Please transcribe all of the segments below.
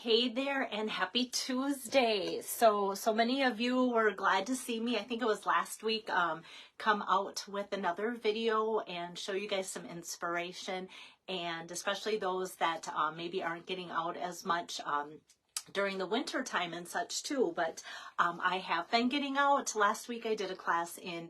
Hey there and happy Tuesday. So many of you were glad to see me. I think it was last week, come out with another video and show you guys some inspiration, and especially those that maybe aren't getting out as much during the winter time and such too. But I have been getting out. Last week I did a class in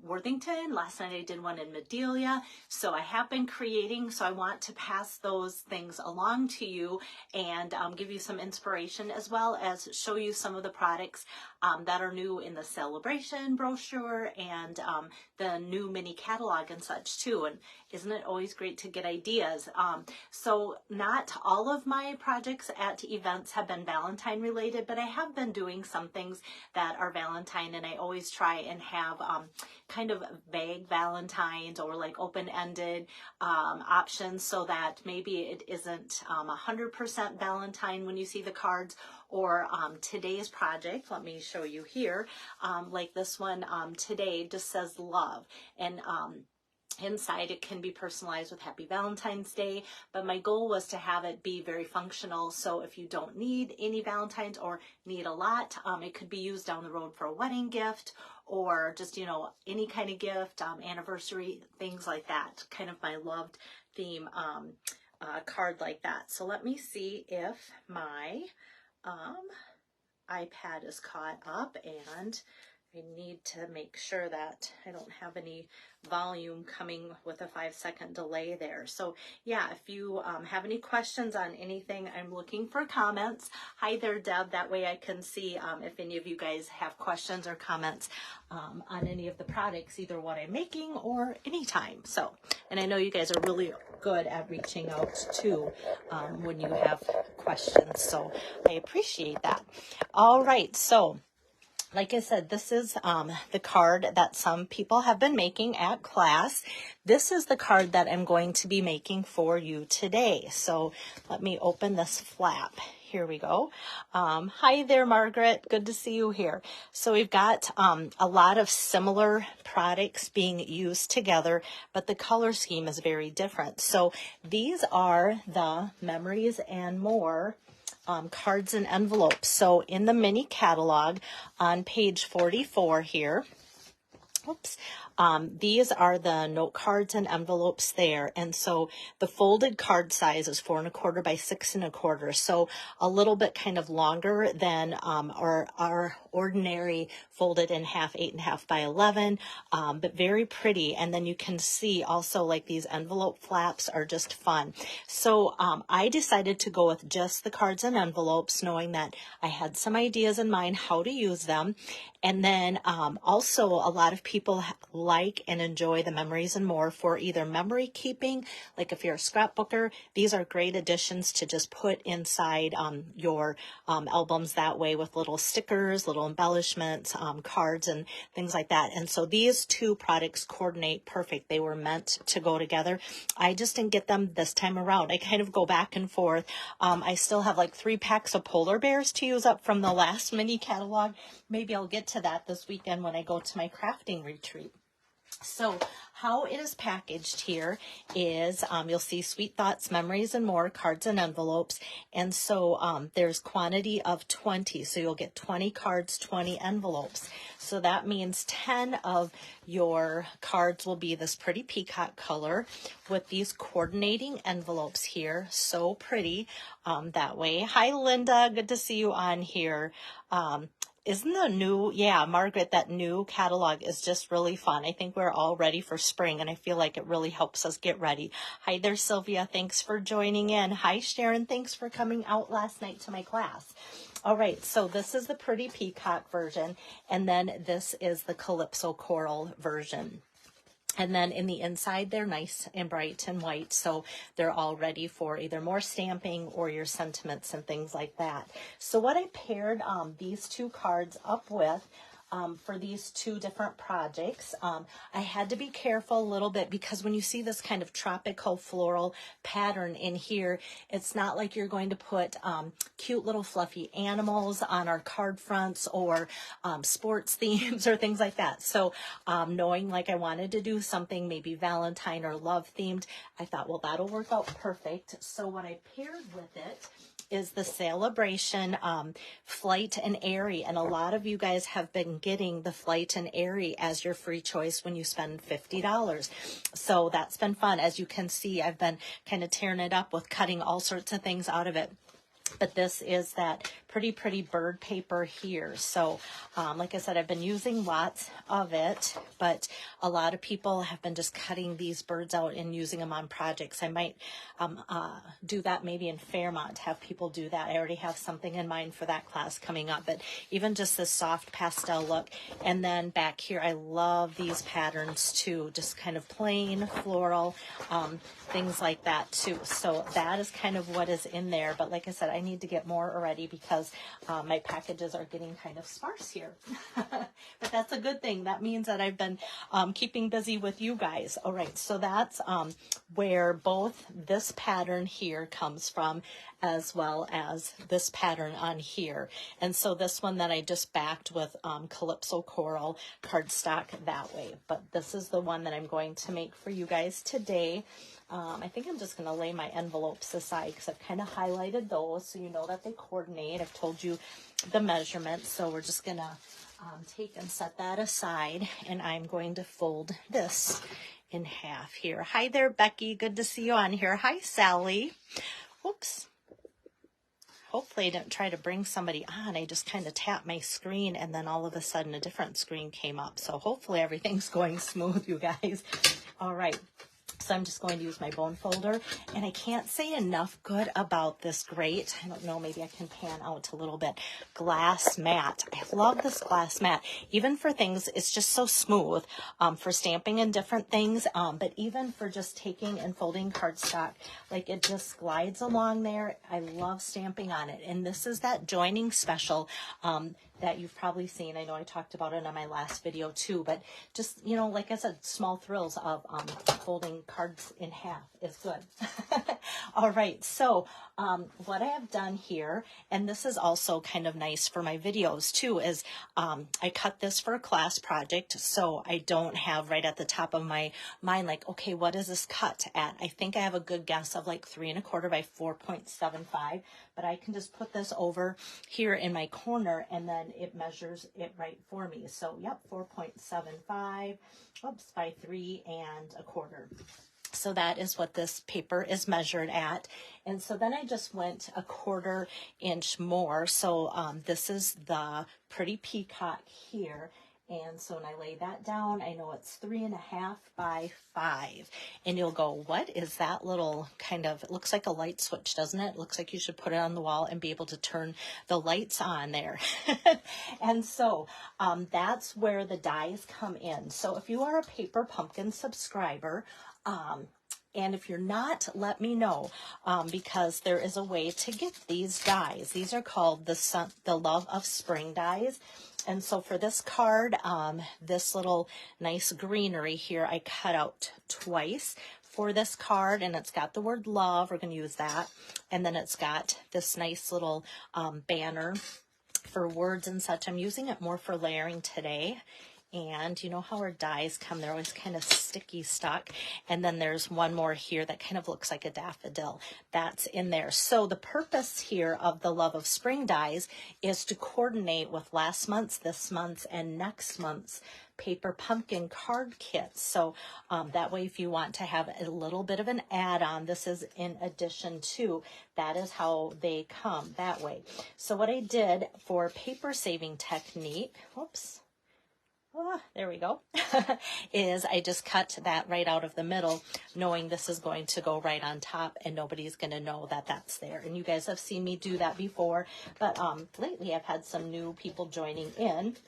Worthington. Last night I did one in Madelia. So I have been creating. So I want to pass those things along to you and give you some inspiration, as well as show you some of the products that are new in the celebration brochure and the new mini catalog and such too. And isn't it always great to get ideas? So not all of my projects at events have been Valentine related, but I have been doing some things that are Valentine, and I always try and have kind of vague Valentines or like open-ended options, so that maybe it isn't 100% Valentine when you see the cards. Or today's project, let me show you here, like this one today just says love, and inside it can be personalized with Happy Valentine's Day, but my goal was to have it be very functional. So if you don't need any Valentines or need a lot, it could be used down the road for a wedding gift, or just, you know, any kind of gift, anniversary, things like that. Kind of my loved theme card like that. So let me see if my iPad is caught up, and I need to make sure that I don't have any volume coming with a 5-second delay there. So yeah, if you have any questions on anything, I'm looking for comments. Hi there, Deb. That way I can see if any of you guys have questions or comments on any of the products, either what I'm making or anytime. So, and I know you guys are really good at reaching out too when you have questions. So I appreciate that. All right. So like I said, this is the card that some people have been making at class. This is the card that I'm going to be making for you today. So let me open this flap. Here we go. Hi there, Margaret. Good to see you here. So we've got a lot of similar products being used together, but the color scheme is very different. So these are the Memories and More cards and envelopes. So in the mini catalog on page 44 here, oops, these are the note cards and envelopes there. And so the folded card size is 4 1/4 by 6 1/4. So a little bit kind of longer than our ordinary folded in half, 8 1/2 by 11, but very pretty. And then you can see also like these envelope flaps are just fun. So I decided to go with just the cards and envelopes, knowing that I had some ideas in mind how to use them. And then also a lot of people like and enjoy the Memories and More for either memory keeping, like if you're a scrapbooker, these are great additions to just put inside your albums that way, with little stickers, little embellishments, cards and things like that. And so these two products coordinate perfect. They were meant to go together. I just didn't get them this time around. I kind of go back and forth. I still have like 3 packs of polar bears to use up from the last mini catalog. Maybe I'll get to that this weekend when I go to my crafting retreat. So how it is packaged here is you'll see Sweet Thoughts, Memories and More cards and envelopes. And so there's quantity of 20. So you'll get 20 cards, 20 envelopes. So that means 10 of your cards will be this pretty peacock color with these coordinating envelopes here. So pretty that way. Hi, Linda. Good to see you on here. Isn't the new, yeah, Margaret, that new catalog is just really fun. I think we're all ready for spring, and I feel like it really helps us get ready. Hi there, Sylvia. Thanks for joining in. Hi, Sharon. Thanks for coming out last night to my class. All right, so this is the pretty peacock version, and then this is the Calypso Coral version. And then in the inside, they're nice and bright and white, so they're all ready for either more stamping or your sentiments and things like that. So what I paired these two cards up with for these two different projects, I had to be careful a little bit, because when you see this kind of tropical floral pattern in here, it's not like you're going to put cute little fluffy animals on our card fronts or sports themes or things like that. So knowing like I wanted to do something maybe Valentine or love themed, I thought, well, that'll work out perfect. So what I paired with it is the Celebration Flight and Airy. And a lot of you guys have been getting the Flight and Airy as your free choice when you spend $50. So that's been fun. As you can see, I've been kind of tearing it up with cutting all sorts of things out of it. But this is that pretty bird paper here. So like I said, I've been using lots of it, but a lot of people have been just cutting these birds out and using them on projects. I might do that maybe in Fairmont, have people do that. I already have something in mind for that class coming up, but even just this soft pastel look. And then back here, I love these patterns too, just kind of plain floral, things like that too. So that is kind of what is in there. But like I said, I need to get more already because my packages are getting kind of sparse here. But that's a good thing. That means that I've been keeping busy with you guys. All right, so that's where both this pattern here comes from as well as this pattern on here. And so this one that I just backed with Calypso Coral cardstock that way. But this is the one that I'm going to make for you guys today. I think I'm just going to lay my envelopes aside because I've kind of highlighted those so you know that they coordinate. I've told you the measurements, so we're just going to take and set that aside, and I'm going to fold this in half here. Hi there, Becky. Good to see you on here. Hi, Sally. Oops. Hopefully I didn't try to bring somebody on. I just kind of tapped my screen and then all of a sudden a different screen came up. So hopefully everything's going smooth, you guys. All right. So I'm just going to use my bone folder, and I can't say enough good about this great, I don't know, maybe I can pan out a little bit, glass mat. I love this glass mat, even for things, it's just so smooth for stamping and different things, but even for just taking and folding cardstock, like it just glides along there. I love stamping on it, and this is that joining special that you've probably seen. I know I talked about it on my last video too, but just, you know, like I said, small thrills of folding cards in half is good. All right, so what I have done here, and this is also kind of nice for my videos too, is I cut this for a class project, so I don't have right at the top of my mind like, okay, what is this cut at? I think I have a good guess of like 3 1/4 by 4.75, but I can just put this over here in my corner and then it measures it right for me. So yep, 4.75 by 3 1/4. So that is what this paper is measured at. And so then I just went a 1/4 inch more. So this is the Pretty Peacock here. And so when I lay that down, I know it's 3 1/2 by 5. And you'll go, what is that little kind of, it looks like a light switch, doesn't it? It looks like you should put it on the wall and be able to turn the lights on there. And so that's where the dies come in. So if you are a Paper Pumpkin subscriber, and if you're not, let me know, because there is a way to get these dies. These are called the Love of Spring dies. And so for this card, this little nice greenery here, I cut out twice for this card, and it's got the word love. We're going to use that. And then it's got this nice little banner for words and such. I'm using it more for layering today. And you know how our dies come, they're always kind of sticky stuck. And then there's one more here that kind of looks like a daffodil. That's in there. So the purpose here of the Love of Spring dies is to coordinate with last month's, this month's, and next month's Paper Pumpkin card kits. So that way, if you want to have a little bit of an add-on, this is in addition to, that is how they come that way. So what I did for paper saving technique, whoops, there we go, is I just cut that right out of the middle, knowing this is going to go right on top and nobody's going to know that that's there. And you guys have seen me do that before, but lately I've had some new people joining in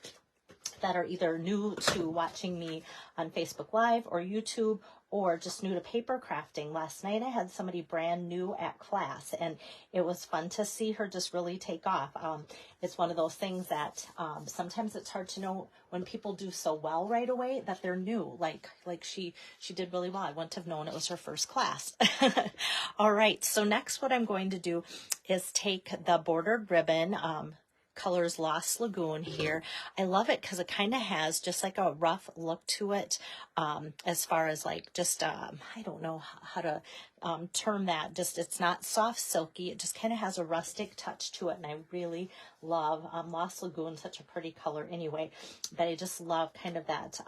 that are either new to watching me on Facebook Live or YouTube, or just new to paper crafting. Last night I had somebody brand new at class, and it was fun to see her just really take off. It's one of those things that sometimes it's hard to know when people do so well right away that they're new. Like she did really well. I wouldn't have known it was her first class. All right, so next what I'm going to do is take the bordered ribbon, color is Lost Lagoon here. I love it because it kind of has just like a rough look to it, as far as like just, I don't know how to term that. Just, it's not soft silky. It just kind of has a rustic touch to it. And I really love Lost Lagoon, such a pretty color anyway. But I just love kind of that,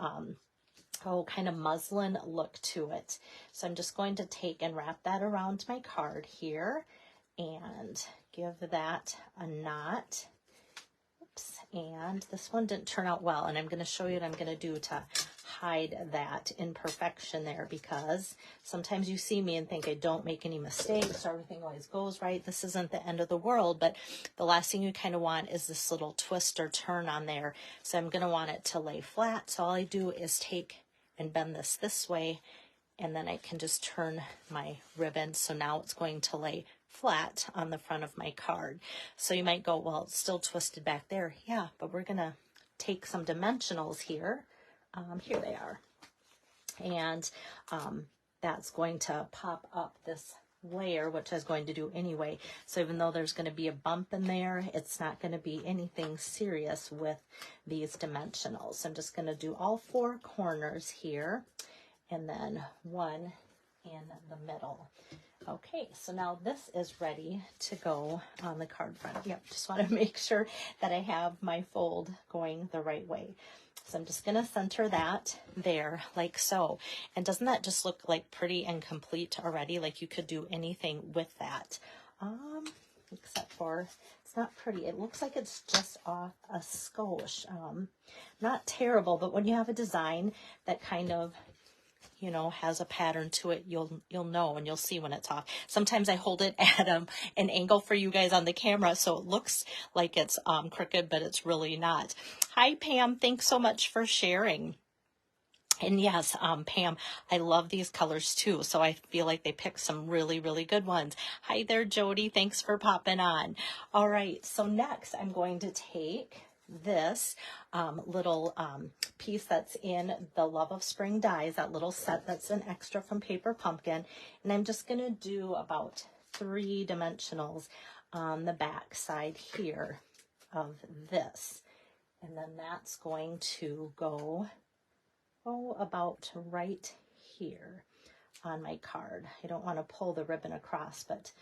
kind of muslin look to it. So I'm just going to take and wrap that around my card here and give that a knot. Oops, and this one didn't turn out well, and I'm going to show you what I'm going to do to hide that imperfection there, because sometimes you see me and think I don't make any mistakes or everything always goes right. This isn't the end of the world, but the last thing you kind of want is this little twist or turn on there. So I'm going to want it to lay flat. So all I do is take and bend this way, and then I can just turn my ribbon. So now it's going to lay flat on the front of my card. So you might go, well, it's still twisted back there. Yeah, but we're going to take some dimensionals here. Here they are. And that's going to pop up this layer, which I was going to do anyway. So even though there's going to be a bump in there, it's not going to be anything serious with these dimensionals. So I'm just going to do all 4 corners here, and then one in the middle. Okay, so now this is ready to go on the card front. Yep, just want to make sure that I have my fold going the right way. So I'm just going to center that there like so. And doesn't that just look like pretty and complete already? Like you could do anything with that. Except for it's not pretty. It looks like it's just off a skosh. Not terrible, but when you have a design that kind of, you know, has a pattern to it, you'll know, and you'll see when it's off. Sometimes I hold it at an angle for you guys on the camera, so it looks like it's crooked, but it's really not. Hi, Pam. Thanks so much for sharing. And yes, Pam, I love these colors too, so I feel like they picked some really, really good ones. Hi there, Jody. Thanks for popping on. All right, so next I'm going to take this little piece that's in the Love of Spring dies, that little set that's an extra from Paper Pumpkin, and I'm just going to do about 3 dimensionals on the back side here of this, and then that's going to go about right here on my card. I don't want to pull the ribbon across, but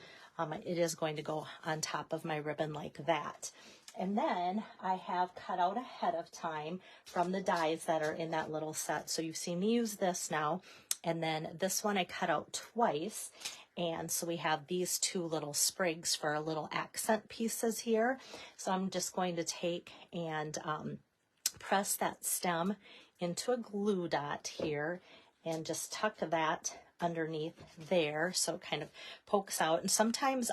it is going to go on top of my ribbon like that. And then I have cut out ahead of time from the dies that are in that little set. So you've seen me use this now. And then this one I cut out twice. And so we have these 2 little sprigs for our little accent pieces here. So I'm just going to take and press that stem into a glue dot here and just tuck that underneath there, so it kind of pokes out. And sometimes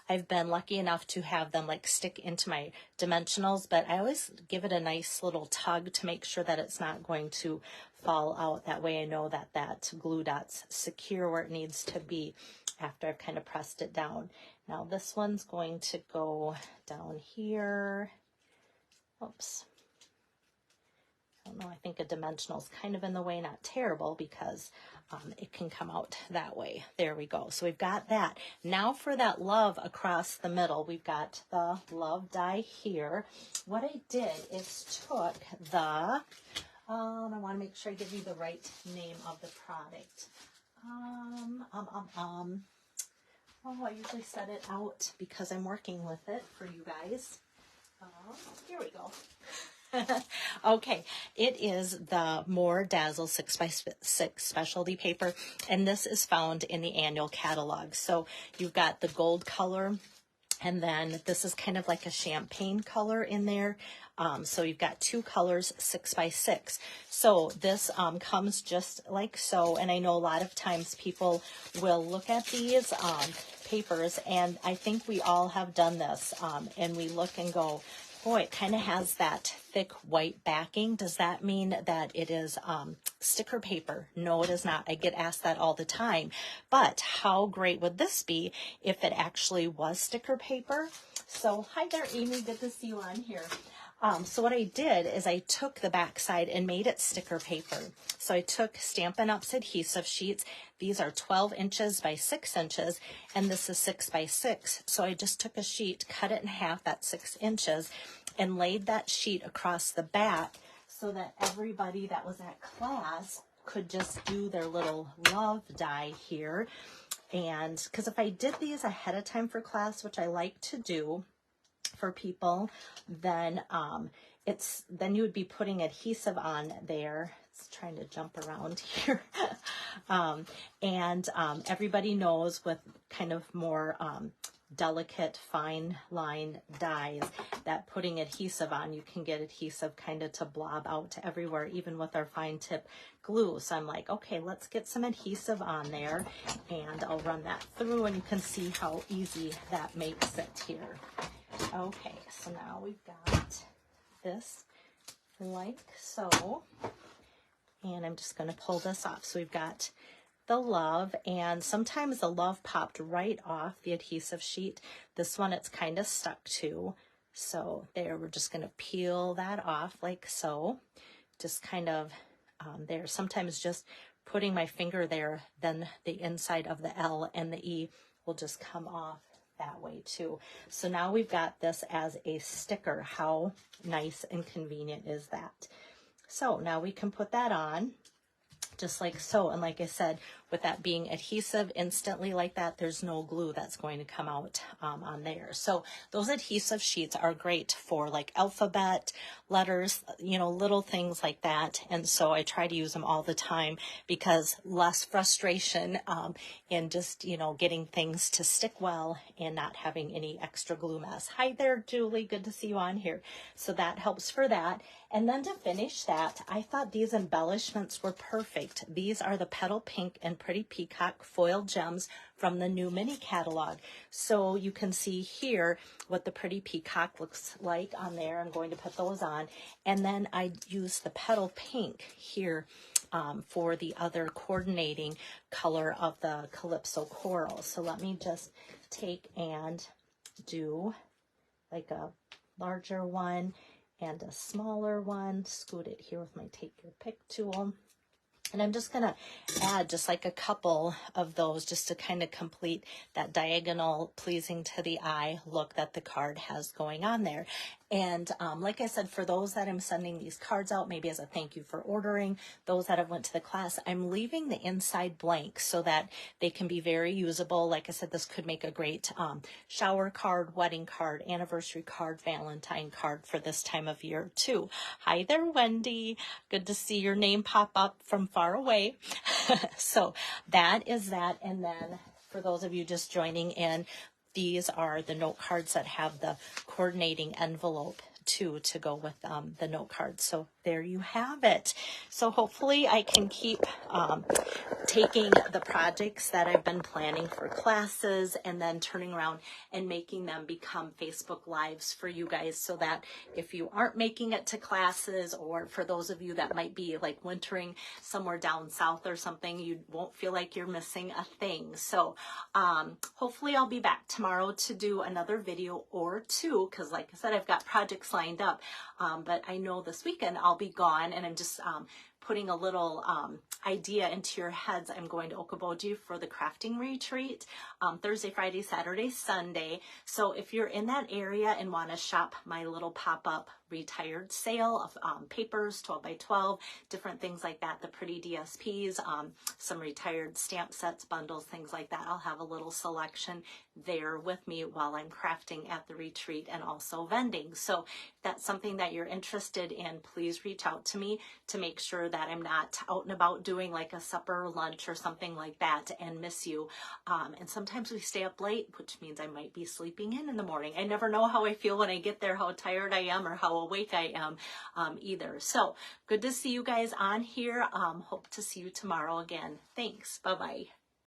I've been lucky enough to have them like stick into my dimensionals, but I always give it a nice little tug to make sure that it's not going to fall out. That way I know that that glue dot's secure where it needs to be after I've kind of pressed it down. Now this one's going to go down here. Oops. I don't know, I think a dimensional is kind of in the way, not terrible, because it can come out that way. There we go. So we've got that. Now for that love across the middle, we've got the love die here. What I did is took the, I want to make sure I give you the right name of the product. I usually set it out because I'm working with it for you guys. Here we go. Okay, it is the More Dazzle 6x6 specialty paper, and this is found in the annual catalog. So you've got the gold color, and then this is kind of like a champagne color in there. So you've got 2 colors, 6x6. So this comes just like so, and I know a lot of times people will look at these papers, and I think we all have done this, and we look and go, boy, it kind of has that thick white backing. Does that mean that it is sticker paper? No, it is not. I get asked that all the time. But how great would this be if it actually was sticker paper? So, hi there, Amy. Good to see you on here. So what I did is I took the back side and made it sticker paper. So I took Stampin' Up's adhesive sheets. These are 12 inches by 6 inches, and this is 6 by 6. So I just took a sheet, cut it in half, that's 6 inches, and laid that sheet across the back so that everybody that was at class could just do their little love die here. And because if I did these ahead of time for class, which I like to do for people, then then you would be putting adhesive on there. It's trying to jump around here. Everybody knows with kind of more delicate fine line dies that putting adhesive on, you can get adhesive kind of to blob out everywhere, even with our fine tip glue. So I'm like, okay, let's get some adhesive on there, and I'll run that through and you can see how easy that makes it here. Okay, so now we've got this like so, and I'm just going to pull this off. So we've got the love, and sometimes the love popped right off the adhesive sheet. This one it's kind of stuck to, so there, we're just going to peel that off like so, just kind of there. Sometimes just putting my finger there, then the inside of the L and the E will just come off that way too. So now we've got this as a sticker. How nice and convenient is that? So now we can put that on just like so. And like I said, with that being adhesive instantly like that, there's no glue that's going to come out on there. So those adhesive sheets are great for like alphabet, letters, you know, little things like that. And so I try to use them all the time because less frustration in just, you know, getting things to stick well and not having any extra glue mess. Hi there, Julie. Good to see you on here. So that helps for that. And then to finish that, I thought these embellishments were perfect. These are the Petal Pink and Pretty Peacock foil gems from the new mini catalog. So you can see here what the Pretty Peacock looks like on there. I'm going to put those on. And then I use the Petal Pink here for the other coordinating color of the Calypso Coral. So let me just take and do like a larger one and a smaller one, scoot it here with my take your pick tool. And I'm just going to add just like a couple of those just to kind of complete that diagonal pleasing to the eye look that the card has going on there. And like I said, for those that I'm sending these cards out, maybe as a thank you for ordering, those that have went to the class, I'm leaving the inside blank so that they can be very usable. Like I said, this could make a great shower card, wedding card, anniversary card, Valentine card for this time of year too. Hi there, Wendy. Good to see your name pop up from far away. So that is that. And then for those of you just joining in, these are the note cards that have the coordinating envelope too to go with the note cards. So there you have it. So hopefully I can keep taking the projects that I've been planning for classes and then turning around and making them become Facebook Lives for you guys, so that if you aren't making it to classes, or for those of you that might be like wintering somewhere down south or something, you won't feel like you're missing a thing. So hopefully I'll be back tomorrow to do another video or two, because like I said, I've got projects lined up, but I know this weekend I'll be gone, and I'm just putting a little idea into your heads. I'm going to Okoboji for the crafting retreat Thursday, Friday, Saturday, Sunday. So if you're in that area and want to shop my little pop-up retired sale of papers, 12 by 12, different things like that, the pretty DSPs, some retired stamp sets, bundles, things like that, I'll have a little selection there with me while I'm crafting at the retreat and also vending. So if that's something that you're interested in, please reach out to me to make sure that I'm not out and about doing like a supper or lunch or something like that and miss you. And sometimes we stay up late, which means I might be sleeping in the morning. I never know how I feel when I get there, how tired I am or how awake I am either. So good to see you guys on here. Hope to see you tomorrow again. Thanks. Bye-bye.